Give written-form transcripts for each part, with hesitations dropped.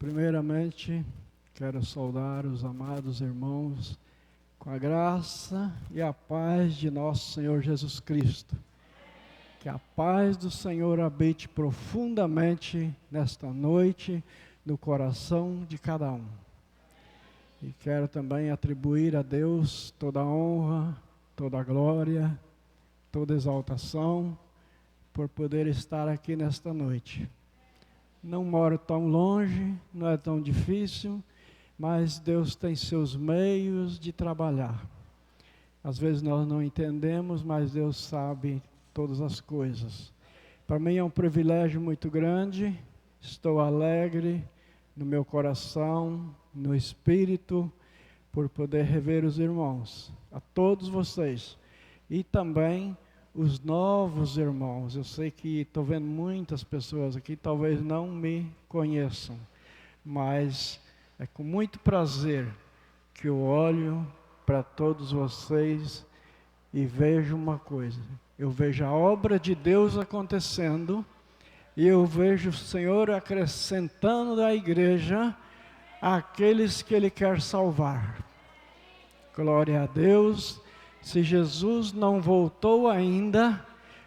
Primeiramente, quero saudar os amados irmãos com a graça e a paz de nosso Senhor Jesus Cristo. Que a paz do Senhor habite profundamente nesta noite no coração de cada um. E quero também atribuir a Deus toda a honra, toda a glória, toda a exaltação por poder estar aqui nesta noite. Não moro tão longe, não é tão difícil, mas Deus tem seus meios de trabalhar. Às vezes nós não entendemos, mas Deus sabe todas as coisas. Para mim é um privilégio muito grande, estou alegre no meu coração, no espírito, por poder rever os irmãos, a todos vocês, e também os novos irmãos. Eu sei que estou vendo muitas pessoas aqui, talvez não me conheçam, mas é com muito prazer que eu olho para todos vocês e vejo uma coisa. Eu vejo a obra de Deus acontecendo e eu vejo o Senhor acrescentando à igreja aqueles que Ele quer salvar. Glória a Deus. Se Jesus não voltou ainda,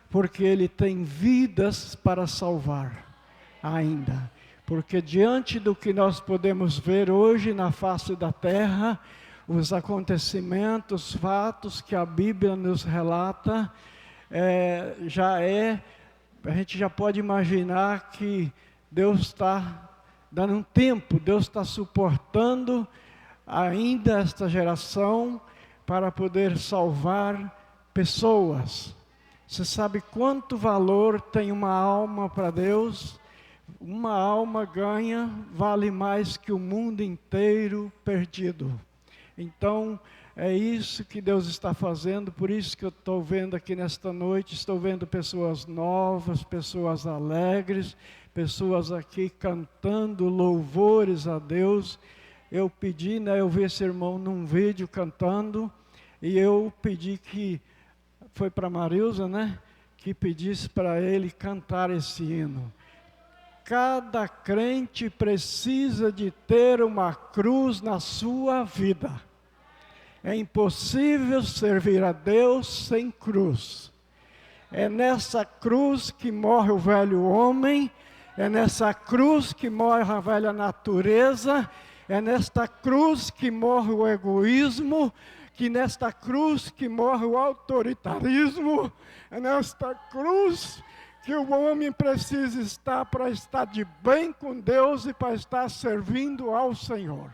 porque Ele tem vidas para salvar ainda. Porque diante do que nós podemos ver hoje na face da terra, os acontecimentos, fatos que a Bíblia nos relata, a gente já pode imaginar que Deus está dando um tempo, Deus está suportando ainda esta geração para poder salvar pessoas. Você sabe quanto valor tem uma alma para Deus? Uma alma ganha vale mais que o mundo inteiro perdido. Então, é isso que Deus está fazendo, por isso que eu estou vendo aqui nesta noite, estou vendo pessoas novas, pessoas alegres, pessoas aqui cantando louvores a Deus. Eu pedi, eu vi esse irmão num vídeo cantando, e eu pedi que, foi para Marilza, que pedisse para ele cantar esse hino. Cada crente precisa de ter uma cruz na sua vida. É impossível servir a Deus sem cruz. É nessa cruz que morre o velho homem, é nessa cruz que morre a velha natureza, é nesta cruz que morre o egoísmo, que nesta cruz que morre o autoritarismo, é nesta cruz que o homem precisa estar para estar de bem com Deus e para estar servindo ao Senhor.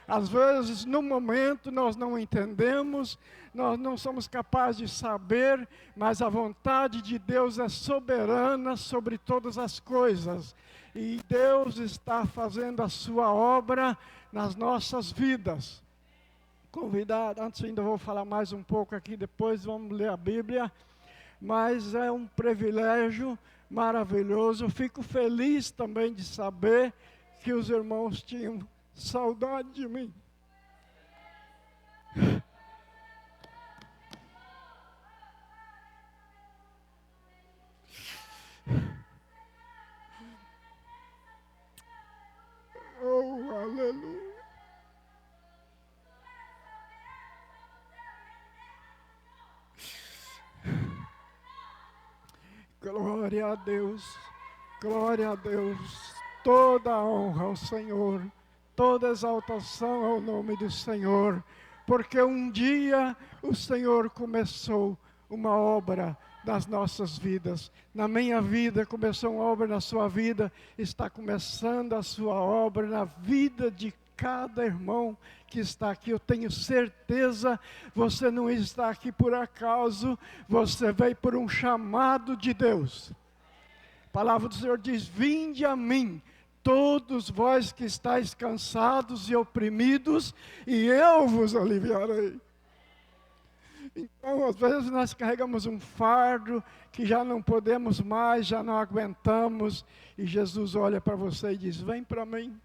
Às vezes, no momento, nós não entendemos, nós não somos capazes de saber, mas a vontade de Deus é soberana sobre todas as coisas. E Deus está fazendo a sua obra nas nossas vidas. Convidado, antes ainda vou falar mais um pouco aqui, depois vamos ler a Bíblia. Mas é um privilégio maravilhoso. Eu fico feliz também de saber que os irmãos tinham saudade de mim. Oh, aleluia. Glória a Deus, glória a Deus, toda a honra ao Senhor, toda exaltação ao nome do Senhor, porque um dia o Senhor começou uma obra nas nossas vidas. Na minha vida começou uma obra, na sua vida está começando a sua obra na vida de cada irmão que está aqui. Eu tenho certeza, você não está aqui por acaso, você veio por um chamado de Deus. A palavra do Senhor diz: vinde a mim, todos vós que estáis cansados e oprimidos, e eu vos aliviarei. Então, às vezes nós carregamos um fardo que já não podemos mais, já não aguentamos, e Jesus olha para você e diz: vem para mim.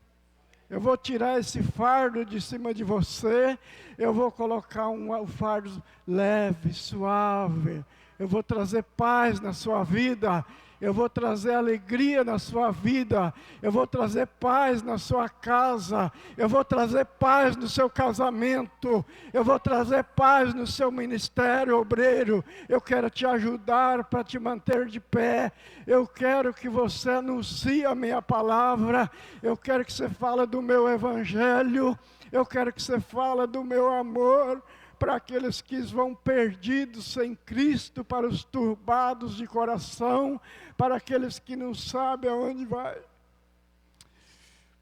Eu vou tirar esse fardo de cima de você, eu vou colocar um fardo leve, suave, eu vou trazer paz na sua vida, eu vou trazer alegria na sua vida, eu vou trazer paz na sua casa, eu vou trazer paz no seu casamento, eu vou trazer paz no seu ministério obreiro. Eu quero te ajudar para te manter de pé, eu quero que você anuncie a minha palavra, eu quero que você fale do meu evangelho, eu quero que você fale do meu amor, para aqueles que vão perdidos sem Cristo, para os turbados de coração, para aqueles que não sabem aonde vai.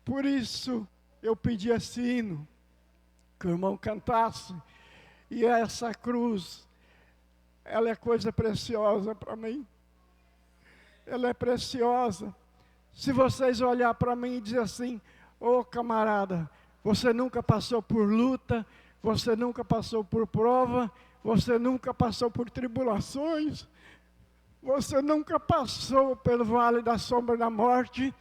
Por isso, eu pedi esse hino, que o irmão cantasse, e essa cruz, ela é coisa preciosa para mim. Ela é preciosa. Se vocês olhar para mim e dizer assim, ô camarada, você nunca passou por luta, você nunca passou por prova, você nunca passou por tribulações, você nunca passou pelo vale da sombra da morte.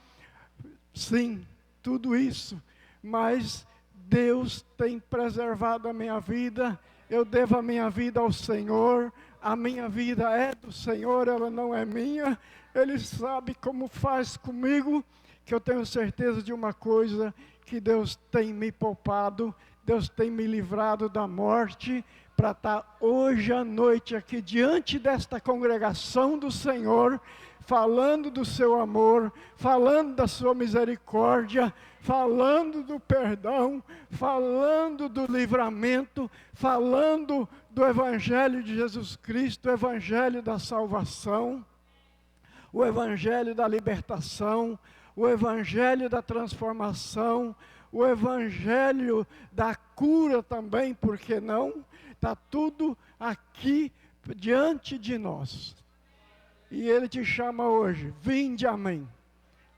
Sim, tudo isso, mas Deus tem preservado a minha vida, eu devo a minha vida ao Senhor, a minha vida é do Senhor, ela não é minha, Ele sabe como faz comigo, que eu tenho certeza de uma coisa, que Deus tem me poupado, Deus tem me livrado da morte, para estar hoje à noite aqui diante desta congregação do Senhor, falando do seu amor, falando da sua misericórdia, falando do perdão, falando do livramento, falando do Evangelho de Jesus Cristo, o Evangelho da salvação, o Evangelho da libertação, o Evangelho da transformação, o Evangelho da cura também, por que não? Está tudo aqui diante de nós. E Ele te chama hoje, vinde a mim.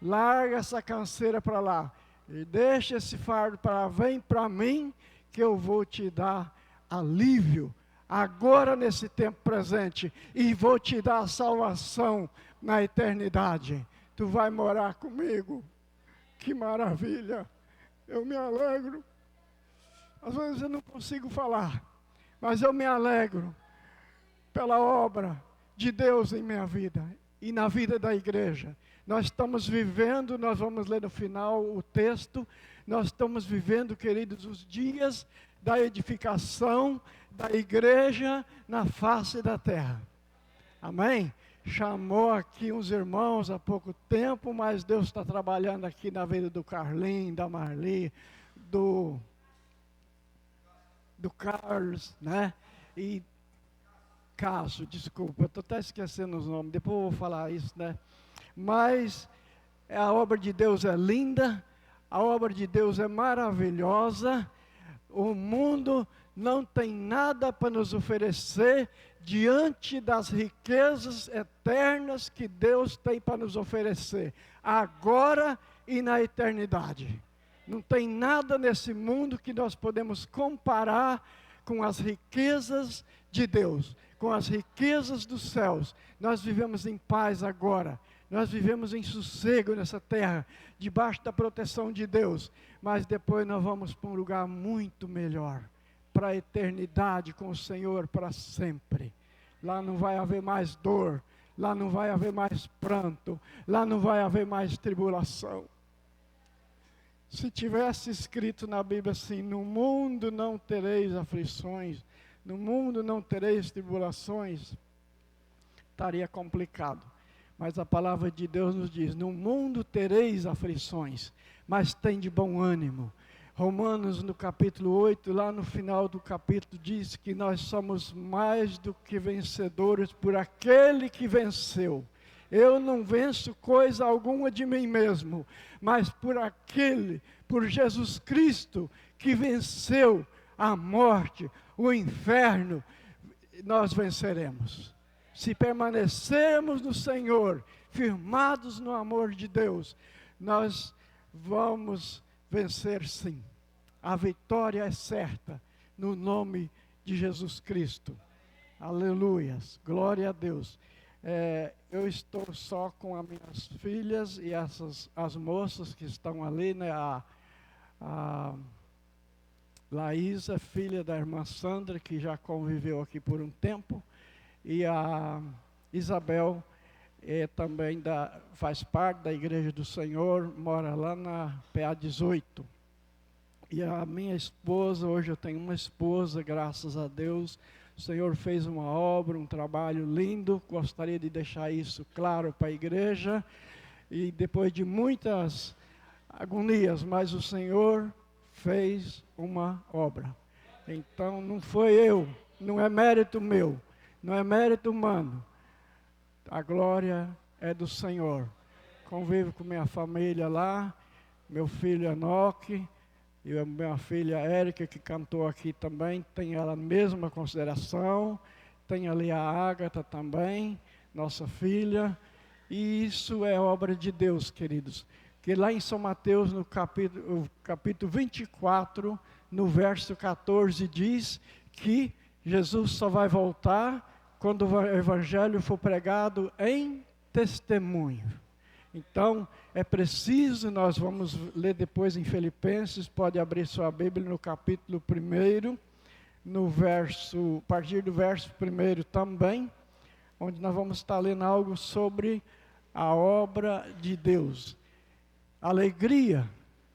Larga essa canseira para lá. E deixa esse fardo para lá. Vem para mim, que eu vou te dar alívio. Agora nesse tempo presente. E vou te dar a salvação na eternidade. Tu vai morar comigo. Que maravilha. Eu me alegro. Às vezes eu não consigo falar, mas eu me alegro pela obra de Deus em minha vida e na vida da igreja. Nós estamos vivendo, nós vamos ler no final o texto, nós estamos vivendo, queridos, os dias da edificação da igreja na face da terra. Amém? Chamou aqui uns irmãos há pouco tempo, mas Deus está trabalhando aqui na vida do Carlinhos, da Marli, do Carlos, né? E Cássio, desculpa, estou até esquecendo os nomes, depois eu vou falar isso, né? Mas a obra de Deus é linda, a obra de Deus é maravilhosa, o mundo não tem nada para nos oferecer diante das riquezas eternas que Deus tem para nos oferecer, agora e na eternidade. Não tem nada nesse mundo que nós podemos comparar com as riquezas de Deus, com as riquezas dos céus. Nós vivemos em paz agora, nós vivemos em sossego nessa terra, debaixo da proteção de Deus, mas depois nós vamos para um lugar muito melhor, para a eternidade com o Senhor para sempre. Lá não vai haver mais dor, lá não vai haver mais pranto, lá não vai haver mais tribulação. Se tivesse escrito na Bíblia assim, no mundo não tereis aflições, no mundo não tereis tribulações, estaria complicado. Mas a palavra de Deus nos diz, no mundo tereis aflições, mas tem de bom ânimo. Romanos no capítulo 8, lá no final do capítulo, diz que nós somos mais do que vencedores por aquele que venceu. Eu não venço coisa alguma de mim mesmo, mas por aquele, por Jesus Cristo, que venceu a morte, o inferno, nós venceremos. Se permanecermos no Senhor, firmados no amor de Deus, nós vamos vencer sim. A vitória é certa, no nome de Jesus Cristo. Aleluias, glória a Deus. Eu estou só com as minhas filhas e as moças que estão ali, né? A Laísa, filha da irmã Sandra, que já conviveu aqui por um tempo, e a Isabel, também faz parte da Igreja do Senhor, mora lá na PA 18. E a minha esposa, hoje eu tenho uma esposa, graças a Deus. O Senhor fez uma obra, um trabalho lindo. Gostaria de deixar isso claro para a igreja. E depois de muitas agonias, mas o Senhor fez uma obra. Então não foi eu, não é mérito meu, não é mérito humano. A glória é do Senhor. Convivo com minha família lá, meu filho Enoque, e a minha filha Érica, que cantou aqui também, tem ela a mesma consideração. Tem ali a Ágata também, nossa filha. E isso é obra de Deus, queridos. Que lá em São Mateus, no capítulo 24, no verso 14, diz que Jesus só vai voltar quando o Evangelho for pregado em testemunho. Então, é preciso, nós vamos ler depois em Filipenses, pode abrir sua Bíblia no capítulo 1, a partir do verso 1 também, onde nós vamos estar lendo algo sobre a obra de Deus. A alegria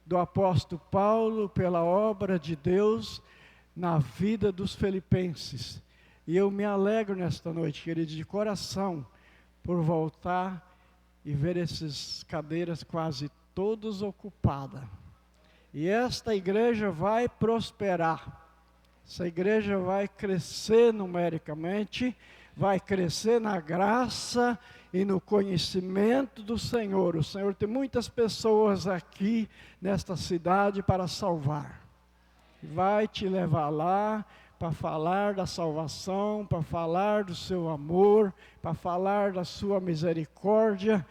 do apóstolo Paulo pela obra de Deus na vida dos filipenses. E eu me alegro nesta noite, queridos, de coração, por voltar e ver essas cadeiras quase todas ocupadas. E esta igreja vai prosperar. Essa igreja vai crescer numericamente, vai crescer na graça e no conhecimento do Senhor. O Senhor tem muitas pessoas aqui nesta cidade para salvar. Vai te levar lá para falar da salvação, para falar do seu amor, para falar da sua misericórdia.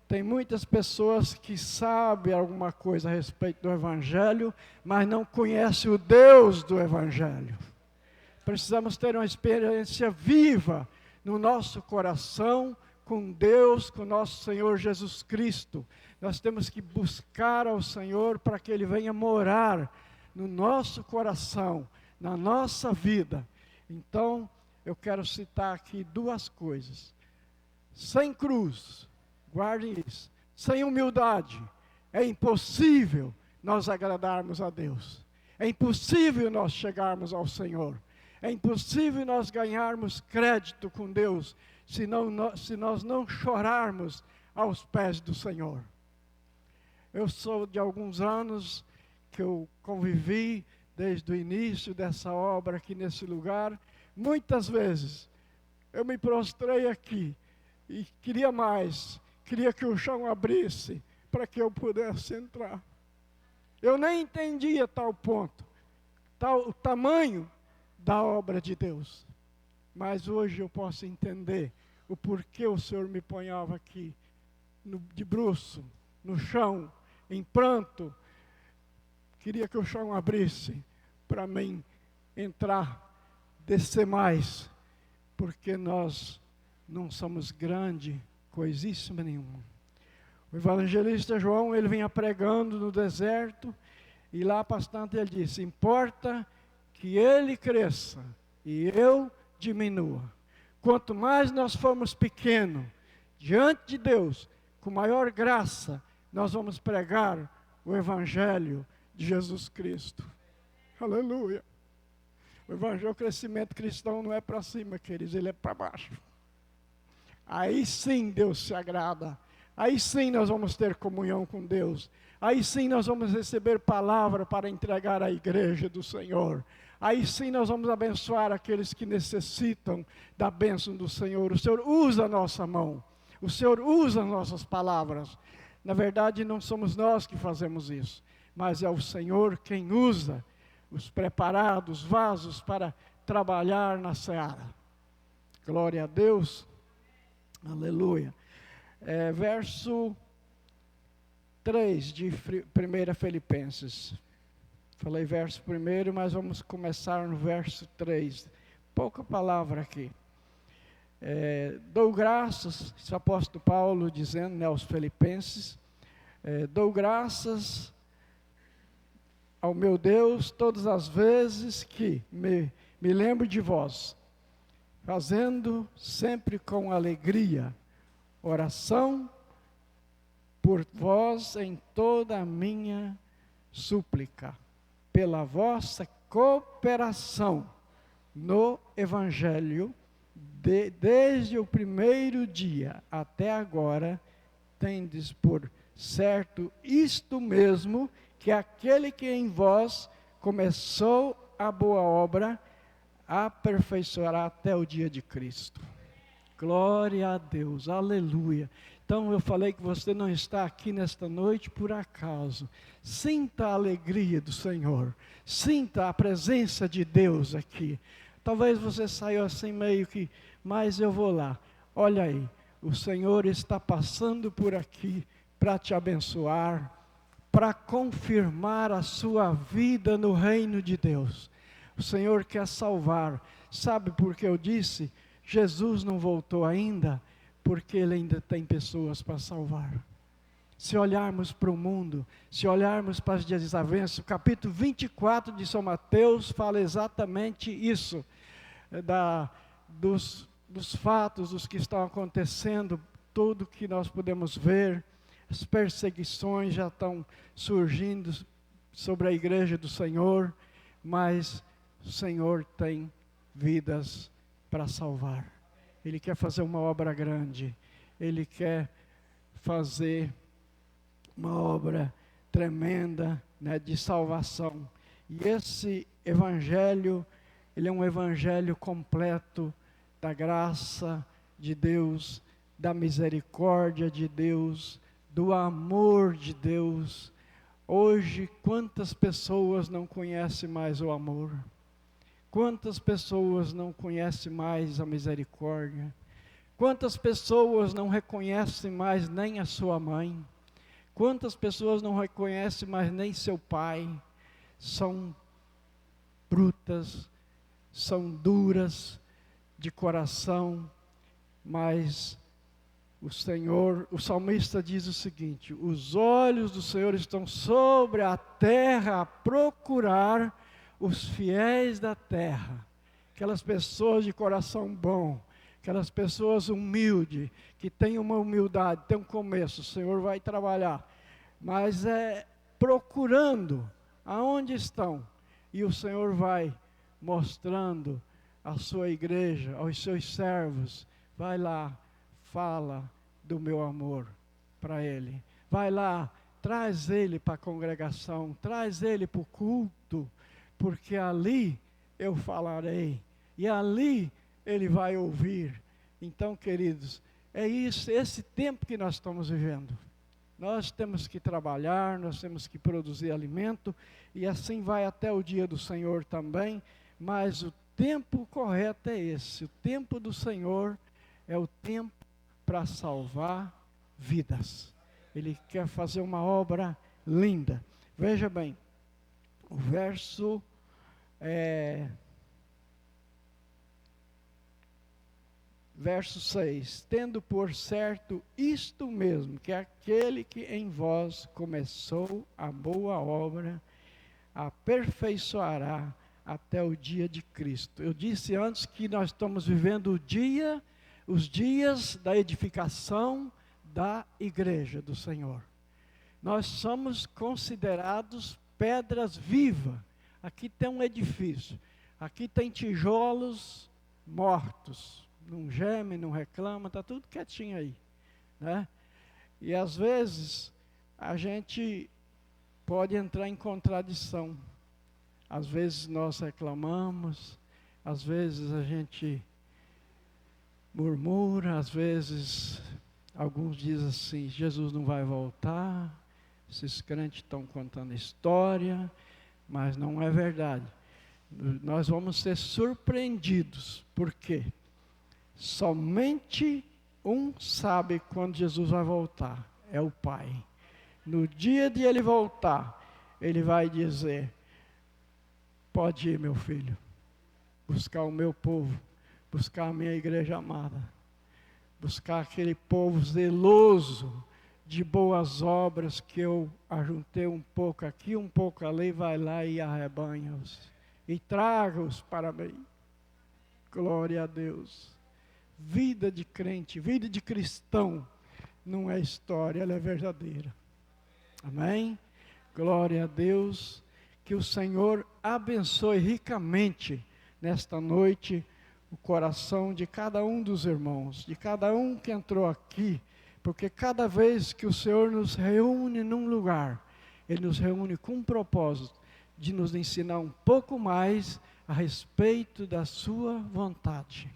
Tem muitas pessoas que sabem alguma coisa a respeito do Evangelho, mas não conhecem o Deus do Evangelho. Precisamos ter uma experiência viva no nosso coração com Deus, com nosso Senhor Jesus Cristo. Nós temos que buscar ao Senhor para que Ele venha morar no nosso coração, na nossa vida. Então, eu quero citar aqui duas coisas. Sem cruz, guardem isso, sem humildade, é impossível nós agradarmos a Deus. É impossível nós chegarmos ao Senhor. É impossível nós ganharmos crédito com Deus, se nós não chorarmos aos pés do Senhor. Eu sou de alguns anos que eu convivi desde o início dessa obra aqui nesse lugar. Muitas vezes eu me prostrei aqui e queria mais, queria que o chão abrisse para que eu pudesse entrar. Eu nem entendia tal ponto, o tamanho da obra de Deus. Mas hoje eu posso entender o porquê o Senhor me ponhava aqui, de bruço, no chão, em pranto. Queria que o chão abrisse para mim entrar, descer mais, porque nós não somos grande, coisíssima nenhuma. O evangelista João, ele vinha pregando no deserto, e lá bastante ele disse: importa que ele cresça e eu diminua. Quanto mais nós formos pequenos diante de Deus, com maior graça, nós vamos pregar o evangelho de Jesus Cristo. Aleluia. O evangelho, o crescimento cristão não é para cima, queridos, ele é para baixo. Aí sim Deus se agrada. Aí sim nós vamos ter comunhão com Deus. Aí sim nós vamos receber palavra para entregar à igreja do Senhor. Aí sim nós vamos abençoar aqueles que necessitam da bênção do Senhor. O Senhor usa a nossa mão. O Senhor usa as nossas palavras. Na verdade, não somos nós que fazemos isso, mas é o Senhor quem usa os preparados vasos para trabalhar na seara. Glória a Deus. Aleluia. Verso 3 de 1 Filipenses. Falei verso 1, mas vamos começar no verso 3. Pouca palavra aqui. Dou graças, esse apóstolo Paulo dizendo, aos Filipenses, dou graças ao meu Deus todas as vezes que me lembro de vós, fazendo sempre com alegria oração por vós em toda a minha súplica, pela vossa cooperação no Evangelho, desde o primeiro dia até agora, tendes por certo isto mesmo, que aquele que em vós começou a boa obra, aperfeiçoará até o dia de Cristo. Glória a Deus, aleluia. Então eu falei que você não está aqui nesta noite por acaso. Sinta a alegria do Senhor, sinta a presença de Deus aqui. Talvez você saiu assim meio que, mas eu vou lá. Olha aí, o Senhor está passando por aqui para te abençoar, para confirmar a sua vida no reino de Deus. O Senhor quer salvar. Sabe por que eu disse? Jesus não voltou ainda, porque Ele ainda tem pessoas para salvar. Se olharmos para o mundo, se olharmos para as desavenças, o capítulo 24 de São Mateus fala exatamente isso, dos fatos, dos que estão acontecendo, tudo que nós podemos ver, as perseguições já estão surgindo sobre a igreja do Senhor, mas o Senhor tem vidas para salvar. Ele quer fazer uma obra grande, Ele quer fazer uma obra tremenda, né, de salvação. E esse evangelho, ele é um evangelho completo da graça de Deus, da misericórdia de Deus, do amor de Deus. Hoje, quantas pessoas não conhecem mais o amor? Quantas pessoas não conhecem mais a misericórdia? Quantas pessoas não reconhecem mais nem a sua mãe? Quantas pessoas não reconhecem mais nem seu pai? São brutas, são duras de coração, mas o Senhor, o salmista diz o seguinte: os olhos do Senhor estão sobre a terra a procurar os fiéis da terra, aquelas pessoas de coração bom, aquelas pessoas humildes, que têm uma humildade, tem um começo, o Senhor vai trabalhar, mas é procurando aonde estão, e o Senhor vai mostrando à sua igreja, aos seus servos, vai lá, fala do meu amor para ele, vai lá, traz ele para a congregação, traz ele para o culto, porque ali eu falarei, e ali ele vai ouvir. Então, queridos, é isso, esse tempo que nós estamos vivendo. Nós temos que trabalhar, nós temos que produzir alimento, e assim vai até o dia do Senhor também, mas o tempo correto é esse, o tempo do Senhor é o tempo para salvar vidas. Ele quer fazer uma obra linda. Veja bem, o verso verso 6, tendo por certo isto mesmo, que aquele que em vós começou a boa obra, aperfeiçoará até o dia de Cristo. Eu disse antes que nós estamos vivendo os dias da edificação da igreja do Senhor. Nós somos considerados pedras vivas. Aqui tem um edifício, aqui tem tijolos mortos, não geme, não reclama, está tudo quietinho aí, né? E às vezes a gente pode entrar em contradição, às vezes nós reclamamos, às vezes a gente murmura, às vezes alguns dizem assim, Jesus não vai voltar, esses crentes estão contando história, mas não é verdade. Nós vamos ser surpreendidos, porque somente um sabe quando Jesus vai voltar, é o Pai. No dia de Ele voltar, Ele vai dizer, pode ir, meu filho, buscar o meu povo, buscar a minha igreja amada, buscar aquele povo zeloso de boas obras, que eu ajuntei um pouco aqui, um pouco ali, vai lá e arrebanha-os, e traga-os para mim. Glória a Deus. Vida de crente, vida de cristão, não é história, ela é verdadeira. Amém? Glória a Deus. Que o Senhor abençoe ricamente nesta noite o coração de cada um dos irmãos, de cada um que entrou aqui, porque cada vez que o Senhor nos reúne num lugar, Ele nos reúne com um propósito de nos ensinar um pouco mais a respeito da sua vontade.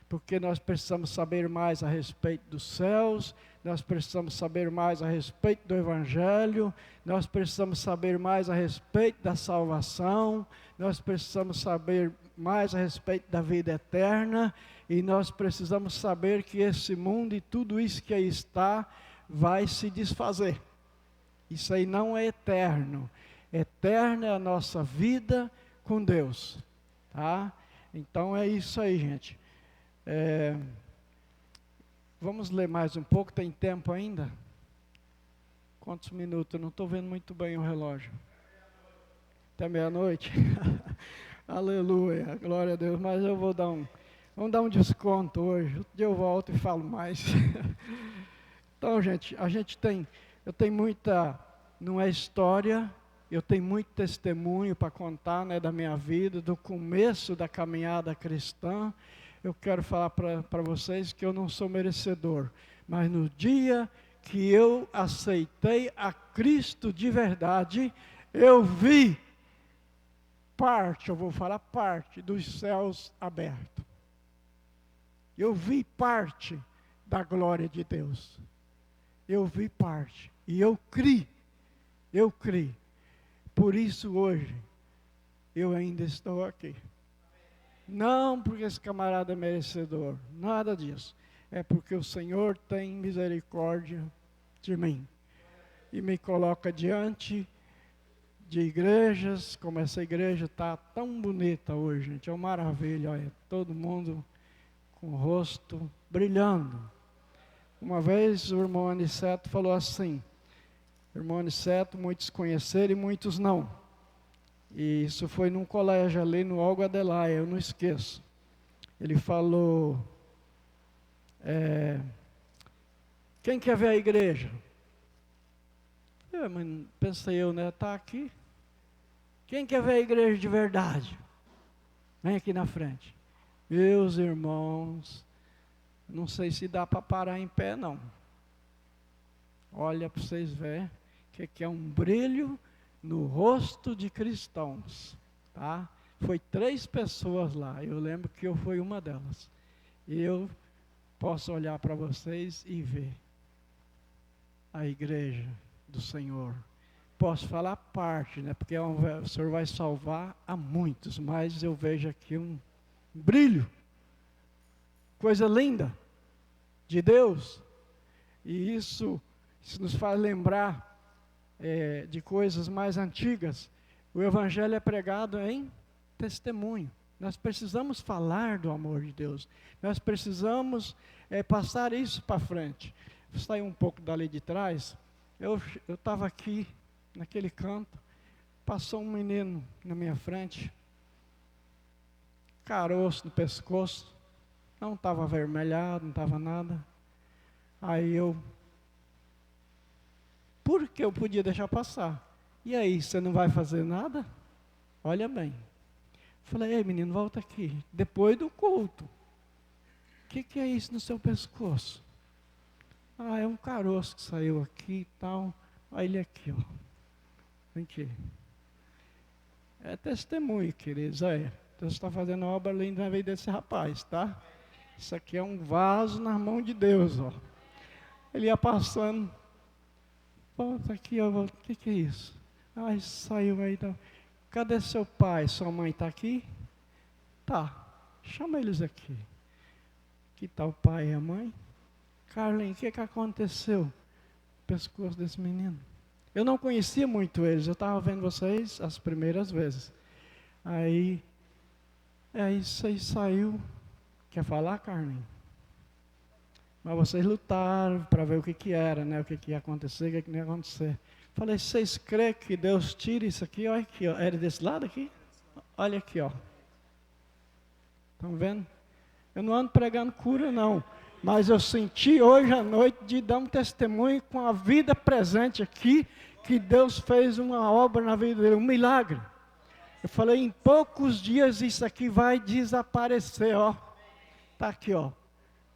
Porque nós precisamos saber mais a respeito dos céus, nós precisamos saber mais a respeito do Evangelho, nós precisamos saber mais a respeito da salvação, nós precisamos saber mais a respeito da vida eterna, e nós precisamos saber que esse mundo e tudo isso que aí está, vai se desfazer. Isso aí não é eterno. Eterna é a nossa vida com Deus, tá? Então é isso aí, gente. Vamos ler mais um pouco, tem tempo ainda? Quantos minutos? Eu não estou vendo muito bem o relógio. Até meia-noite? Aleluia, glória a Deus. Mas eu vamos dar um desconto hoje. Outro dia eu volto e falo mais. Então, gente, eu tenho muita, não é história, eu tenho muito testemunho para contar, né, da minha vida, do começo da caminhada cristã. Eu quero falar para vocês que eu não sou merecedor, mas no dia que eu aceitei a Cristo de verdade, eu vi eu vou falar parte dos céus abertos. Eu vi parte da glória de Deus. Eu vi parte, e eu criei. Por isso hoje, eu ainda estou aqui. Não porque esse camarada é merecedor, nada disso. É porque o Senhor tem misericórdia de mim. E me coloca diante de igrejas, como essa igreja está tão bonita hoje, gente. É uma maravilha, olha, todo mundo com o rosto brilhando. Uma vez o irmão Aniceto falou assim, irmão Aniceto, muitos conheceram e muitos não. E isso foi num colégio ali no Olgo Adelaide, eu não esqueço. Ele falou, quem quer ver a igreja? Pensei eu, né, tá aqui. Quem quer ver a igreja de verdade? Vem aqui na frente. Meus irmãos, não sei se dá para parar em pé não. Olha para vocês verem que é um brilho no rosto de cristãos, tá? Foi 3 pessoas lá, eu lembro que eu fui uma delas. E eu posso olhar para vocês e ver a igreja do Senhor. Posso falar parte, né? Porque o Senhor vai salvar a muitos, mas eu vejo aqui um brilho, coisa linda de Deus, e isso nos faz lembrar de coisas mais antigas. O Evangelho é pregado em testemunho. Nós precisamos falar do amor de Deus. Nós precisamos passar isso para frente. Vou sair um pouco dali de trás. Eu estava aqui, naquele canto, passou um menino na minha frente, caroço no pescoço, não estava avermelhado, não estava nada. Aí porque eu podia deixar passar. E aí, você não vai fazer nada? Olha bem. Falei, ei menino, volta aqui. Depois do culto. O que é isso no seu pescoço? Ah, é um caroço que saiu aqui e tal. Olha ele aqui, ó. Vem aqui. É testemunho, queridos. Deus está fazendo obra linda na vida desse rapaz, tá? Isso aqui é um vaso na mão de Deus, ó. Ele ia passando. Volta aqui, ó. O que é isso? Ah, saiu aí. Tá. Cadê seu pai? Sua mãe está aqui? Tá. Chama eles aqui. Aqui está o pai e a mãe. Carlinhos, o que aconteceu? O pescoço desse menino. Eu não conhecia muito eles. Eu estava vendo vocês as primeiras vezes. Aí, isso aí saiu. Quer falar, Carlinhos? Mas vocês lutaram para ver o que era, né? O que ia acontecer, o que não ia acontecer. Falei, vocês creem que Deus tira isso aqui? Olha aqui, ó. Era desse lado aqui? Olha aqui, ó. Estão vendo? Eu não ando pregando cura, não. Mas eu senti hoje à noite de dar um testemunho com a vida presente aqui, que Deus fez uma obra na vida dele, um milagre. Eu falei, em poucos dias isso aqui vai desaparecer, ó. Está aqui, ó.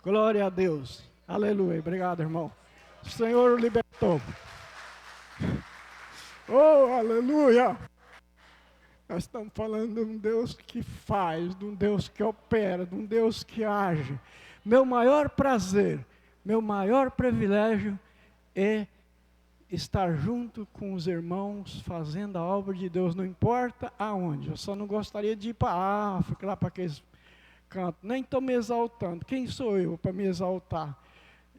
Glória a Deus. Aleluia. Obrigado, irmão. O Senhor o libertou. Oh, aleluia. Nós estamos falando de um Deus que faz, de um Deus que opera, de um Deus que age. Meu maior prazer, meu maior privilégio é estar junto com os irmãos, fazendo a obra de Deus, não importa aonde. Eu só não gostaria de ir para a África, lá para aqueles cantos. Nem estou me exaltando. Quem sou eu para me exaltar?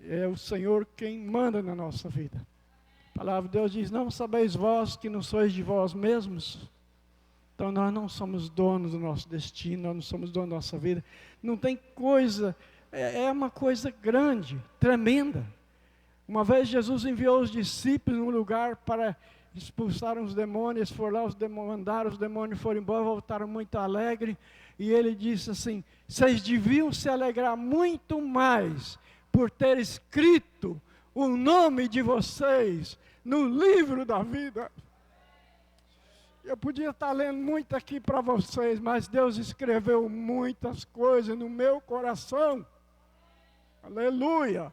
É o Senhor quem manda na nossa vida. A palavra de Deus diz, não sabeis vós que não sois de vós mesmos? Então nós não somos donos do nosso destino, nós não somos donos da nossa vida. Não tem coisa, é uma coisa grande, tremenda. Uma vez Jesus enviou os discípulos num lugar para expulsar os demônios, foram lá, mandaram, os demônios foram embora, voltaram muito alegres. E ele disse assim, vocês deviam se alegrar muito mais por ter escrito o nome de vocês no livro da vida. Eu podia estar lendo muito aqui para vocês, mas Deus escreveu muitas coisas no meu coração. Aleluia!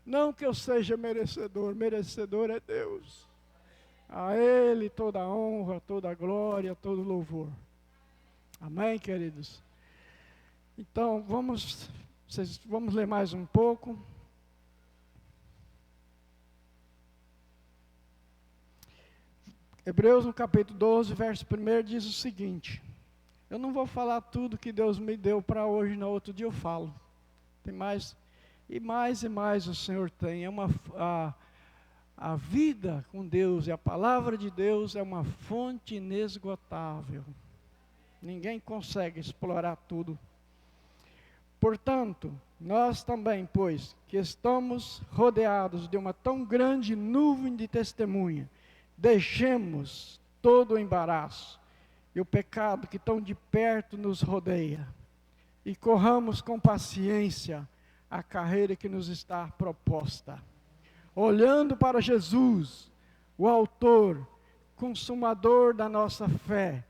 Não que eu seja merecedor, merecedor é Deus. A Ele toda a honra, toda a glória, todo louvor. Amém, queridos? Então, vamos ler mais um pouco. Hebreus no capítulo 12, verso 1 diz o seguinte. Eu não vou falar tudo que Deus me deu para hoje, no outro dia eu falo. Tem mais, e mais o Senhor tem. A vida com Deus e a palavra de Deus é uma fonte inesgotável. Ninguém consegue explorar tudo. Portanto, nós também, pois, que estamos rodeados de uma tão grande nuvem de testemunha, deixemos todo o embaraço e o pecado que tão de perto nos rodeia, e corramos com paciência a carreira que nos está proposta, olhando para Jesus, o autor, consumador da nossa fé,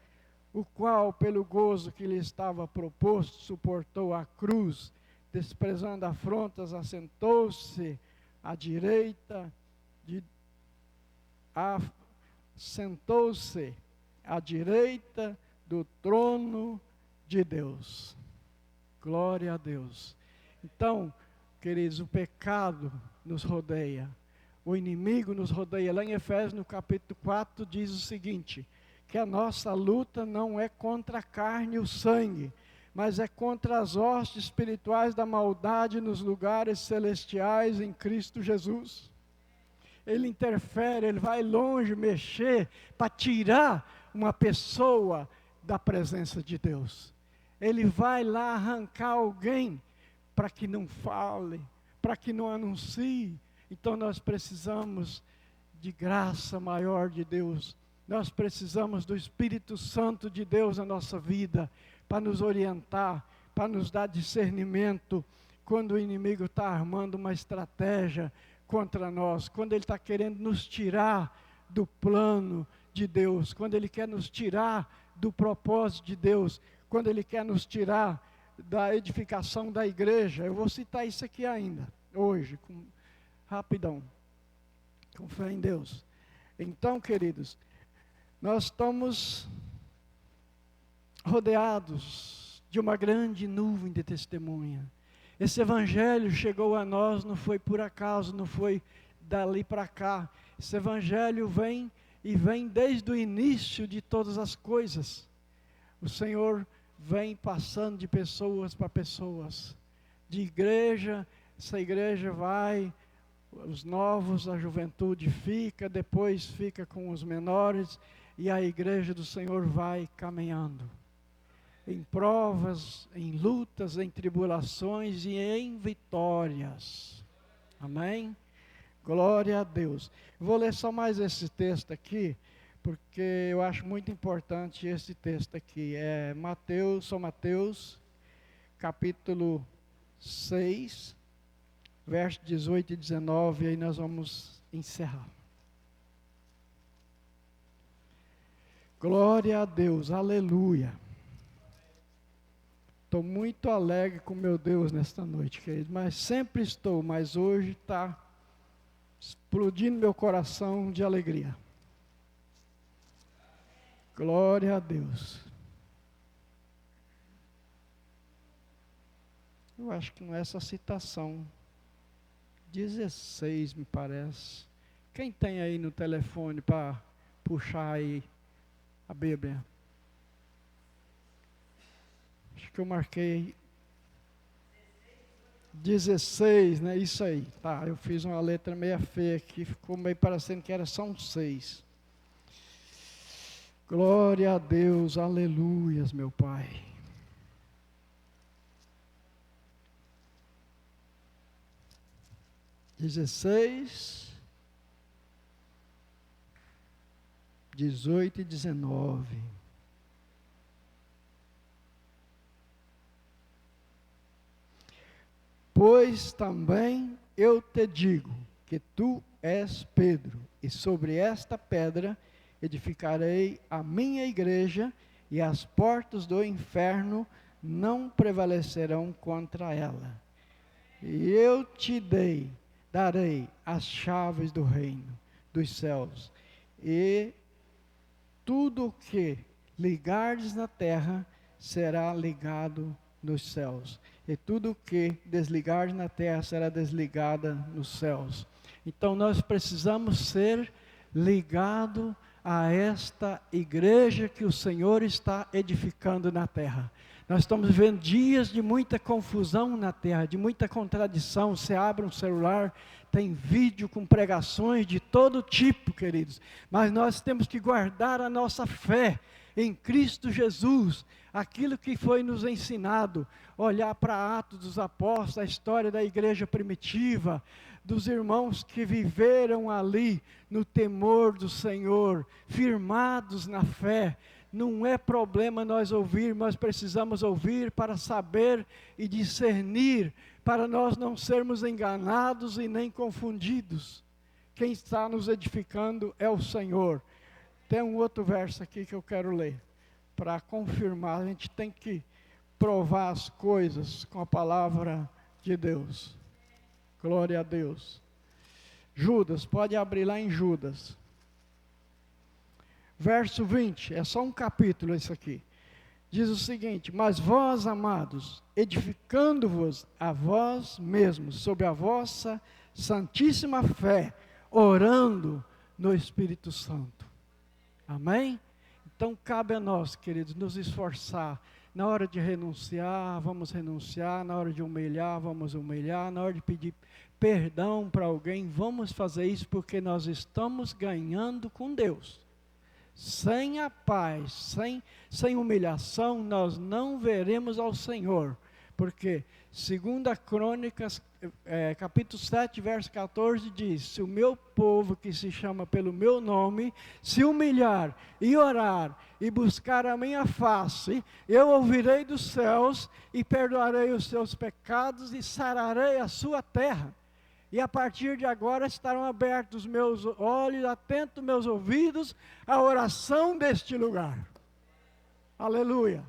o qual, pelo gozo que lhe estava proposto, suportou a cruz, desprezando afrontas, assentou-se à direita do trono de Deus. Glória a Deus. Então, queridos, o pecado nos rodeia, o inimigo nos rodeia. Lá em Efésios, no capítulo 4, diz o seguinte, que a nossa luta não é contra a carne e o sangue, mas é contra as hostes espirituais da maldade nos lugares celestiais em Cristo Jesus. Ele interfere, ele vai longe mexer para tirar uma pessoa da presença de Deus. Ele vai lá arrancar alguém para que não fale, para que não anuncie. Então nós precisamos de graça maior de Deus. Nós precisamos do Espírito Santo de Deus na nossa vida, para nos orientar, para nos dar discernimento, quando o inimigo está armando uma estratégia contra nós, quando ele está querendo nos tirar do plano de Deus, quando ele quer nos tirar do propósito de Deus, quando ele quer nos tirar da edificação da igreja. Eu vou citar isso aqui ainda, hoje, rapidão, com fé em Deus. Então, queridos, nós estamos rodeados de uma grande nuvem de testemunha. Esse evangelho chegou a nós, não foi por acaso, não foi dali para cá. Esse evangelho vem desde o início de todas as coisas. O Senhor vem passando de pessoas para pessoas, de igreja, essa igreja vai, os novos, a juventude fica, depois fica com os menores, e a igreja do Senhor vai caminhando, em provas, em lutas, em tribulações e em vitórias. Amém? Glória a Deus. Vou ler só mais esse texto aqui, porque eu acho muito importante esse texto aqui. É Mateus, capítulo 6, verso 18 e 19, e aí nós vamos encerrar. Glória a Deus, aleluia. Estou muito alegre com meu Deus nesta noite, querido, mas sempre estou, mas hoje está explodindo meu coração de alegria. Glória a Deus. Eu acho que não é essa citação. 16, me parece. Quem tem aí no telefone para puxar aí a Bíblia? Acho que eu marquei 16, né? Isso aí. Tá, eu fiz uma letra meio feia aqui, ficou meio parecendo que era só um 6. Glória a Deus, aleluias, meu Pai. (16, 18 e 19). Pois também eu te digo que tu és Pedro, e sobre esta pedra edificarei a minha igreja, e as portas do inferno não prevalecerão contra ela. E eu te darei as chaves do reino dos céus, e tudo o que ligardes na terra será ligado nos céus, e tudo o que desligardes na terra será desligada nos céus. Então nós precisamos ser ligados a esta igreja que o Senhor está edificando na terra. Nós estamos vivendo dias de muita confusão na terra, de muita contradição. Você abre um celular, tem vídeo com pregações de todo tipo, queridos. Mas nós temos que guardar a nossa fé em Cristo Jesus, aquilo que foi nos ensinado, olhar para Atos dos Apóstolos, a história da igreja primitiva, dos irmãos que viveram ali no temor do Senhor, firmados na fé. Não é problema nós ouvir, nós precisamos ouvir para saber e discernir, para nós não sermos enganados e nem confundidos. Quem está nos edificando é o Senhor. Tem um outro verso aqui que eu quero ler, para confirmar. A gente tem que provar as coisas com a palavra de Deus. Glória a Deus. Judas, pode abrir lá em Judas. Verso 20, é só um capítulo isso aqui. Diz o seguinte: mas vós, amados, edificando-vos a vós mesmos, sobre a vossa santíssima fé, orando no Espírito Santo. Amém? Então cabe a nós, queridos, nos esforçar. Na hora de renunciar, vamos renunciar. Na hora de humilhar, vamos humilhar. Na hora de pedir perdão para alguém, vamos fazer isso, porque nós estamos ganhando com Deus. Sem a paz, sem humilhação, nós não veremos ao Senhor. Porque, segundo a Crônicas, capítulo 7, verso 14, diz: se o meu povo, que se chama pelo meu nome, se humilhar e orar e buscar a minha face, eu ouvirei dos céus e perdoarei os seus pecados e sararei a sua terra. E a partir de agora estarão abertos os meus olhos, atentos meus ouvidos à oração deste lugar. Aleluia.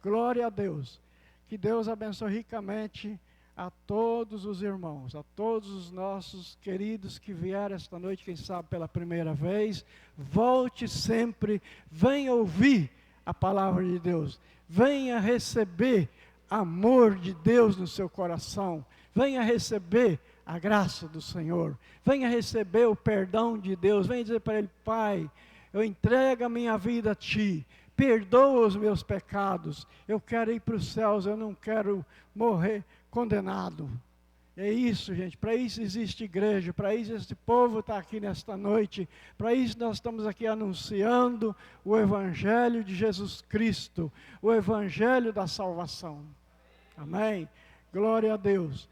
Glória a Deus. Que Deus abençoe ricamente a todos os irmãos, a todos os nossos queridos que vieram esta noite, quem sabe pela primeira vez. Volte sempre, venha ouvir a palavra de Deus. Venha receber amor de Deus no seu coração. Venha receber a graça do Senhor, venha receber o perdão de Deus, venha dizer para Ele: Pai, eu entrego a minha vida a Ti, perdoa os meus pecados, eu quero ir para os céus, eu não quero morrer condenado. É isso, gente, para isso existe igreja, para isso esse povo está aqui nesta noite, para isso nós estamos aqui anunciando o Evangelho de Jesus Cristo, o Evangelho da salvação. Amém? Glória a Deus.